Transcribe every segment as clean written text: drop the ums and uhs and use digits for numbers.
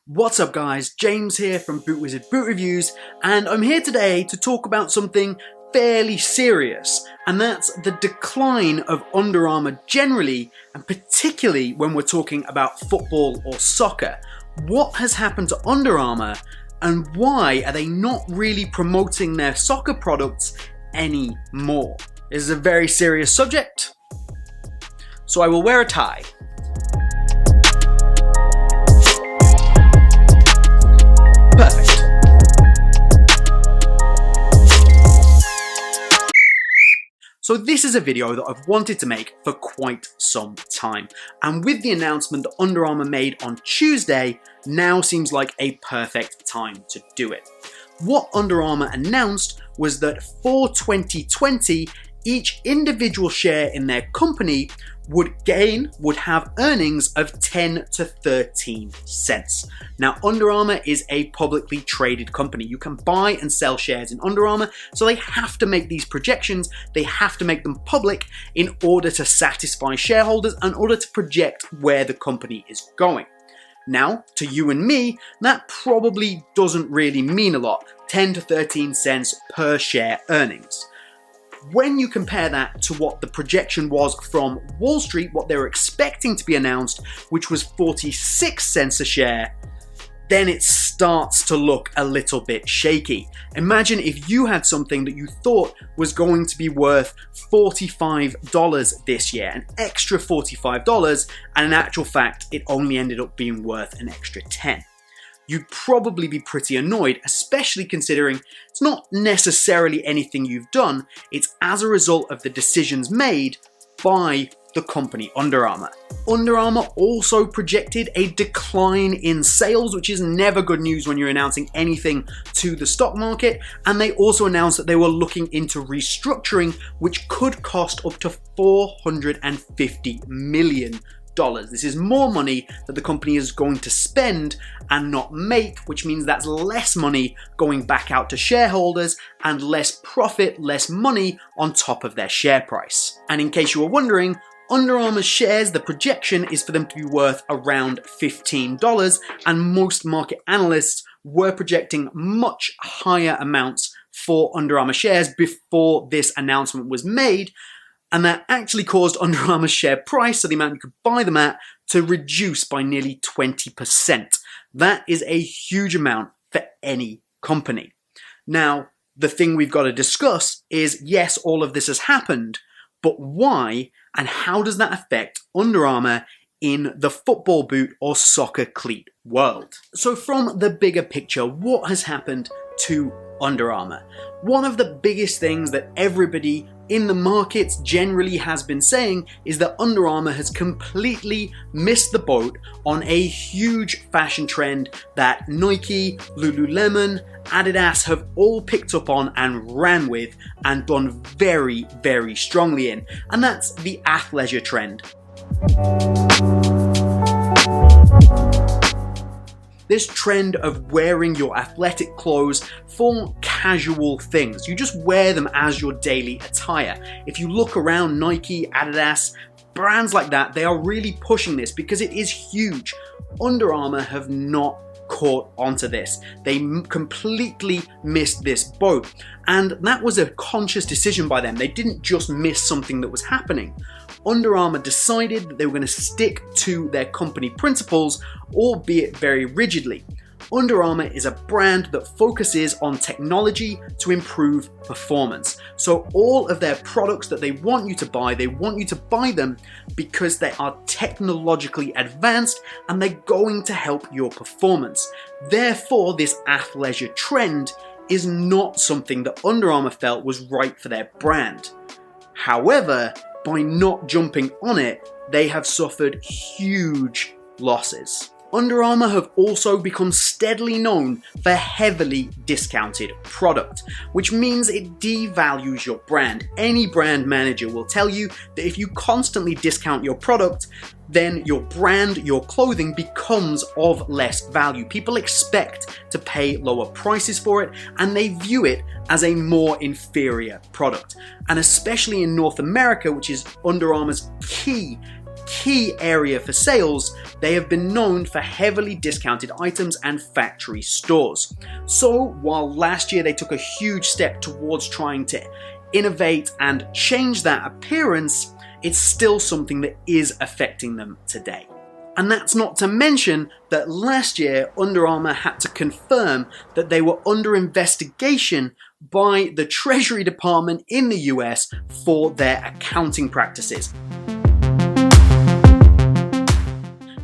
What's up guys, James here from BootWizard Boot Reviews, and I'm here today to talk about something fairly serious, and that's the decline of Under Armour generally, and particularly when we're talking about football or soccer. What has happened to Under Armour, and why are they not really promoting their soccer products anymore? This is a very serious subject, so I will wear a tie. Perfect. So this is a video that I've wanted to make for quite some time, and with the announcement that Under Armour made on Tuesday, now seems like a perfect time to do it. What Under Armour announced was that for 2020, each individual share in their company would have earnings of 10 to 13 cents. Now, Under Armour is a publicly traded company. You can buy and sell shares in Under Armour, so they have to make these projections, they have to make them public in order to satisfy shareholders, in order to project where the company is going. Now, to you and me, that probably doesn't really mean a lot, 10 to 13 cents per share earnings. When you compare that to what the projection was from Wall Street, what they were expecting to be announced, which was 46 cents a share, then it starts to look a little bit shaky. Imagine if you had something that you thought was going to be worth $45 this year, an extra $45, and in actual fact, it only ended up being worth an extra 10. You'd probably be pretty annoyed, especially considering it's not necessarily anything you've done, it's as a result of the decisions made by the company Under Armour. Under Armour also projected a decline in sales, which is never good news when you're announcing anything to the stock market, and they also announced that they were looking into restructuring, which could cost up to $450 million. This is more money that the company is going to spend and not make, which means that's less money going back out to shareholders and less profit, less money on top of their share price. And in case you were wondering, Under Armour's shares, the projection is for them to be worth around $15, and most market analysts were projecting much higher amounts for Under Armour shares before this announcement was made. And that actually caused Under Armour's share price, so the amount you could buy them at, to reduce by nearly 20%. That is a huge amount for any company. Now, the thing we've got to discuss is, yes, all of this has happened, but why and how does that affect Under Armour in the football boot or soccer cleat world? So from the bigger picture, what has happened to Under Armour? One of the biggest things that everybody in the markets generally has been saying is that Under Armour has completely missed the boat on a huge fashion trend that Nike, Lululemon, Adidas have all picked up on and ran with and done very, very strongly in, and that's the athleisure trend. This trend of wearing your athletic clothes for casual things. You just wear them as your daily attire. If you look around Nike, Adidas, brands like that, they are really pushing this because it is huge. Under Armour have not caught onto this. They completely missed this boat, and that was a conscious decision by them. They didn't just miss something that was happening. Under Armour decided that they were going to stick to their company principles, albeit very rigidly. Under Armour is a brand that focuses on technology to improve performance. So all of their products that they want you to buy them because they are technologically advanced and they're going to help your performance. Therefore, this athleisure trend is not something that Under Armour felt was right for their brand. However, by not jumping on it, they have suffered huge losses. Under Armour have also become steadily known for heavily discounted product, which means it devalues your brand. Any brand manager will tell you that if you constantly discount your product, then your brand, your clothing becomes of less value. People expect to pay lower prices for it, and they view it as a more inferior product. And especially in North America, which is Under Armour's key key area for sales, they have been known for heavily discounted items and factory stores. So while last year they took a huge step towards trying to innovate and change that appearance, it's still something that is affecting them today. And that's not to mention that last year Under Armour had to confirm that they were under investigation by the Treasury Department in the US for their accounting practices.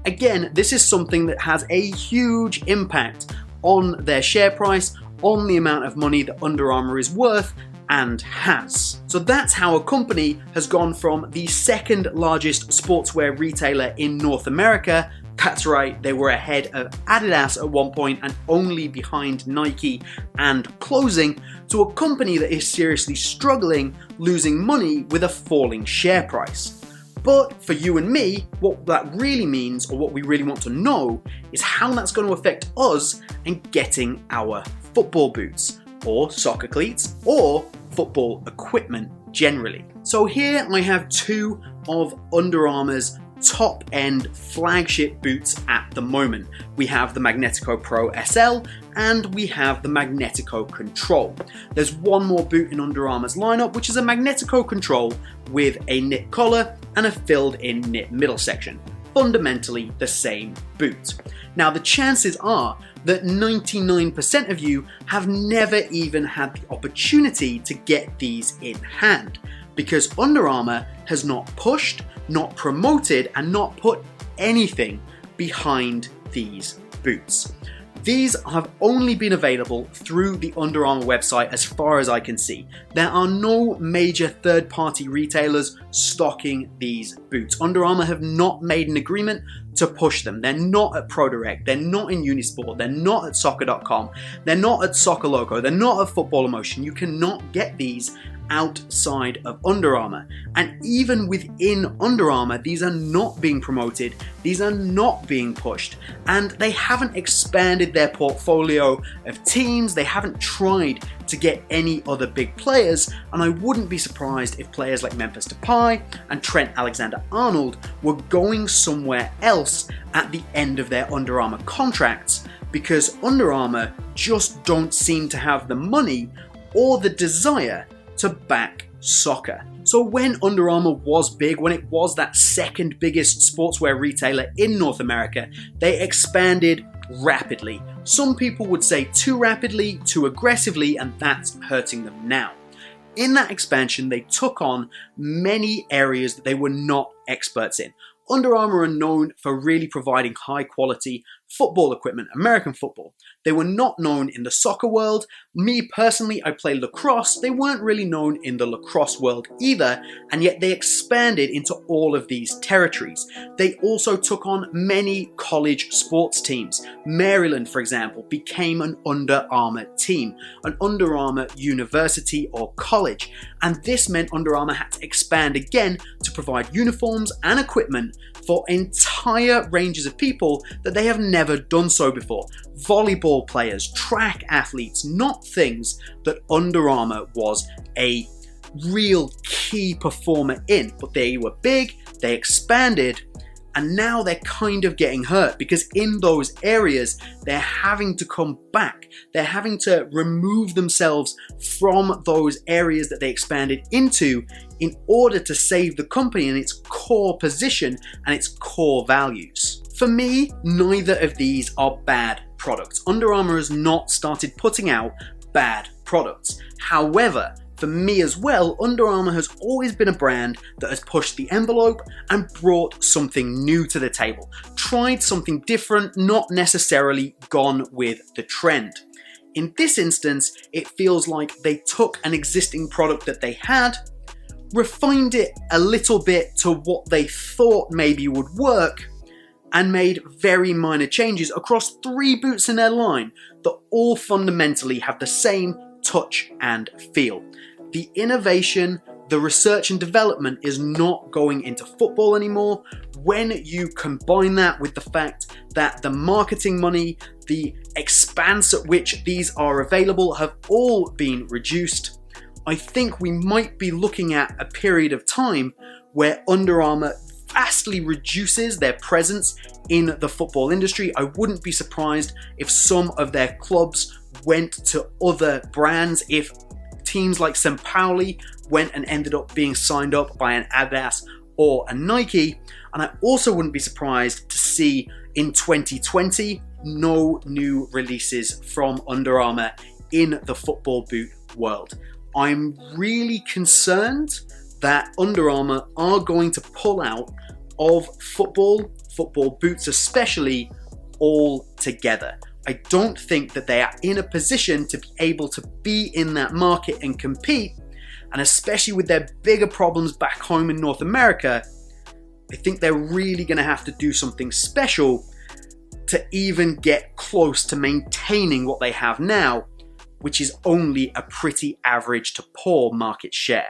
Again, this is something that has a huge impact on their share price, on the amount of money that Under Armour is worth and has. So that's how a company has gone from the second largest sportswear retailer in North America. That's right, they were ahead of Adidas at one point and only behind Nike and clothing, to a company that is seriously struggling, losing money with a falling share price. But for you and me, what that really means, or what we really want to know, is how that's going to affect us in getting our football boots, or soccer cleats, or football equipment generally. So here I have two of Under Armour's top-end flagship boots at the moment. We have the Magnetico Pro SL and we have the Magnetico Control. There's one more boot in Under Armour's lineup, which is a Magnetico Control with a knit collar and a filled-in knit middle section. Fundamentally the same boot. Now the chances are that 99% of you have never even had the opportunity to get these in hand, because Under Armour has not pushed, not promoted, and not put anything behind these boots. These have only been available through the Under Armour website as far as I can see. There are no major third-party retailers stocking these boots. Under Armour have not made an agreement to push them. They're not at ProDirect, they're not in Unisport, they're not at Soccer.com, they're not at Soccer Loco, they're not at Football Emotion. You cannot get these outside of Under Armour. And even within Under Armour, these are not being promoted, these are not being pushed, and they haven't expanded their portfolio of teams, they haven't tried to get any other big players, and I wouldn't be surprised if players like Memphis Depay and Trent Alexander-Arnold were going somewhere else at the end of their Under Armour contracts, because Under Armour just don't seem to have the money or the desire to back soccer. So when Under Armour was big, when it was that second biggest sportswear retailer in North America, they expanded rapidly. Some people would say too rapidly, too aggressively, and that's hurting them now. In that expansion, they took on many areas that they were not experts in. Under Armour are known for really providing high quality football equipment, American football. They were not known in the soccer world. Me personally, I play lacrosse. They weren't really known in the lacrosse world either, and yet they expanded into all of these territories. They also took on many college sports teams. Maryland, for example, became an Under Armour team, an Under Armour university or college, and this meant Under Armour had to expand again to provide uniforms and equipment for entire ranges of people that they have never done so before. Volleyball players, track athletes, not things that Under Armour was a real key performer in, but they were big, they expanded, and now they're kind of getting hurt because in those areas they're having to come back. They're having to remove themselves from those areas that they expanded into in order to save the company and its core position and its core values. For me, neither of these are bad products. Under Armour has not started putting out bad products. However, for me as well, Under Armour has always been a brand that has pushed the envelope and brought something new to the table. Tried something different, not necessarily gone with the trend. In this instance, it feels like they took an existing product that they had, refined it a little bit to what they thought maybe would work, and made very minor changes across 3 boots in their line that all fundamentally have the same touch and feel. The innovation, the research and development is not going into football anymore. When you combine that with the fact that the marketing money, the expanse at which these are available have all been reduced, I think we might be looking at a period of time where Under Armour vastly reduces their presence in the football industry. I wouldn't be surprised if some of their clubs went to other brands, if teams like St. Pauli went and ended up being signed up by an Adidas or a Nike. And I also wouldn't be surprised to see in 2020 no new releases from Under Armour in the football boot world. I'm really concerned that Under Armour are going to pull out of football boots especially, altogether. I don't think that they are in a position to be able to be in that market and compete, and especially with their bigger problems back home in North America, I think they're really going to have to do something special to even get close to maintaining what they have now, which is only a pretty average to poor market share.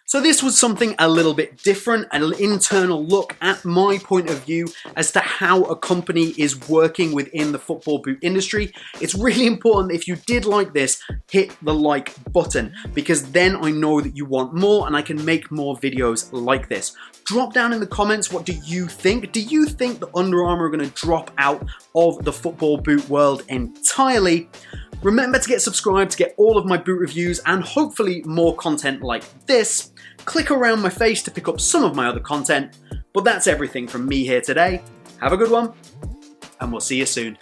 So this was something a little bit different, an internal look at my point of view as to how a company is working within the football boot industry. It's really important, if you did like this, hit the like button, because then I know that you want more and I can make more videos like this. Drop down in the comments, what do you think? Do you think that Under Armour are going to drop out of the football boot world entirely? Remember to get subscribed to get all of my boot reviews and hopefully more content like this. Click around my face to pick up some of my other content. But that's everything from me here today. Have a good one, and we'll see you soon.